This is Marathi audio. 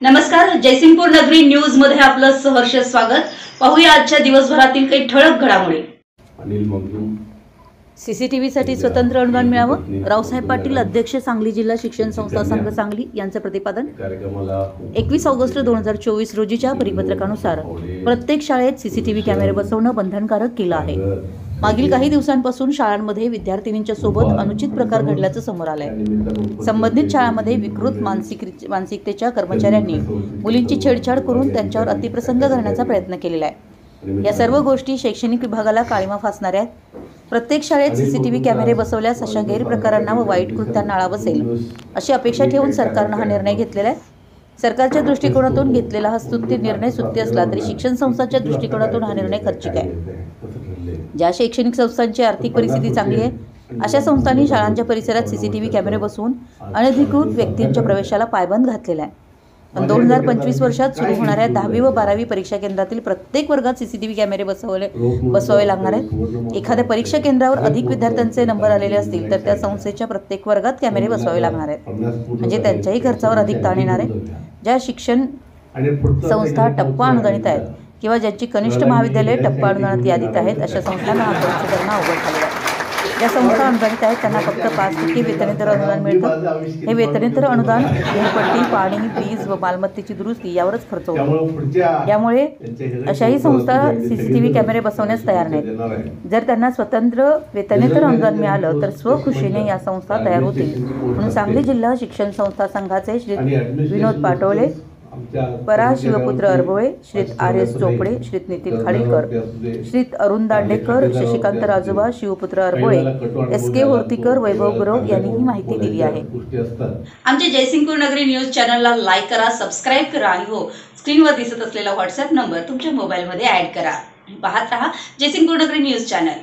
नमस्कार, जयसिंगपूर नगरी न्यूज मध्ये आपलं सहर्ष स्वागत। पाहूया आजच्या दिवसभरातील काही ठळक घडामोडी। अनिल मगदूम सीसीटीव्हीसाठी स्वतंत्र अनुदान मिळावं, रावसाहेब पाटील अध्यक्ष सांगली जिल्हा शिक्षण संस्था संघ सांगली यांचं प्रतिपादन। 21 ऑगस्ट 2024 रोजीच्या परिपत्रकानुसार प्रत्येक शाळेत सीसीटीव्ही कॅमेरे बसवणं बंधनकारक केलं आहे। मागील काही दिवसांपासून शाळांमध्ये विद्यार्थिनींच्या सोबत अनुचित प्रकार घडल्याचं समोर आलंय। संबंधित शाळांमध्ये विकृत मानसिकतेच्या कर्मचाऱ्यांनी मुलींची छेडछाड करून त्यांच्यावर अतिप्रसंग करण्याचा प्रयत्न केलेला आहे। या सर्व गोष्टी शैक्षणिक विभागाला काळीमा फासणाऱ्या आहेत। प्रत्येक शाळेत सीसीटीव्ही कॅमेरे बसवल्यास अशा गैरप्रकारांना व वाईट कृत्यांना आळा बसेल अशी अपेक्षा ठेवून सरकारनं हा निर्णय घेतलेला आहे। सरकारच्या दृष्टिकोनातून घेतलेला हा स्तुत्य निर्णय स्तुत्य असला तरी शिक्षण संस्थांच्या दृष्टिकोनातून हा निर्णय खर्चिक आहे। ज्या शैक्षणिक संस्थांची आर्थिक परिस्थिती चांगली आहे अशा संस्थांनी शाळांच्या परिसरात सीसीटीव्ही कॅमेरे बसवून अनधिकृत व्यक्तींच्या प्रवेशाला पायबंद घातलेला आहे। पण 2025 वर्षात सुरू होणाऱ्या 10वी व 12वी परीक्षा केंद्रातील प्रत्येक वर्गात सीसीटीव्ही कॅमेरे बसवावे लागणार आहेत। एखाद्या परीक्षा केंद्रावर अधिक विद्यार्थ्यांचे नंबर आलेले असतील तर त्या संस्थेच्या प्रत्येक वर्गात कॅमेरे बसवावे लागणार आहेत, म्हणजे त्यांच्याही खर्चावर अधिक ताण येणार आहे। ज्या शिक्षण संस्था टप्पा अनुदानित आहेत किंवा ज्यांची कनिष्ठ महाविद्यालये टप्पा अनुदानित यादीत आहेत अशा संस्थांना हा खर्च करणं अवघड झालेलं आहे। ज्या संस्था अनुदानित आहेत त्यांना फक्त 5% वेतनेतर अनुदान मिळतं। हे वेतनेतर अनुदान घरपट्टी, पाणी, वीज व मालमत्तेची दुरुस्ती यावरच खर्च होतो। यामुळे अशाही संस्था सीसीटीव्ही कॅमेरे बसवण्यास तयार नाहीत। जर त्यांना स्वतंत्र वेतनेतर अनुदान मिळालं तर स्वखुशीने या संस्था तयार होतील, म्हणून सांगली जिल्हा शिक्षण संस्था संघाचे श्री विनोद पाटोळे, परा शिवपुत्र अरबोळे, श्रीत RS चोपडे, श्रीत नितीन खाडीलकर, श्रीत अरुण दांडेकर, शशिकांत राजोबा, शिवपुत्र अरबोळे, SK होर्तीकर, वैभव गुरव यांनी ही माहिती दिली आहे। आमच्या जयसिंगपूर नगरी न्यूज चॅनलला लाईक करा, सबस्क्राइब करा आणि हो, स्क्रीनवर दिसत असलेला व्हॉट्सअप नंबर तुमच्या मोबाईलमध्ये ऍड करा। पाहत रहा जयसिंगपूर नगरी न्यूज चॅनल।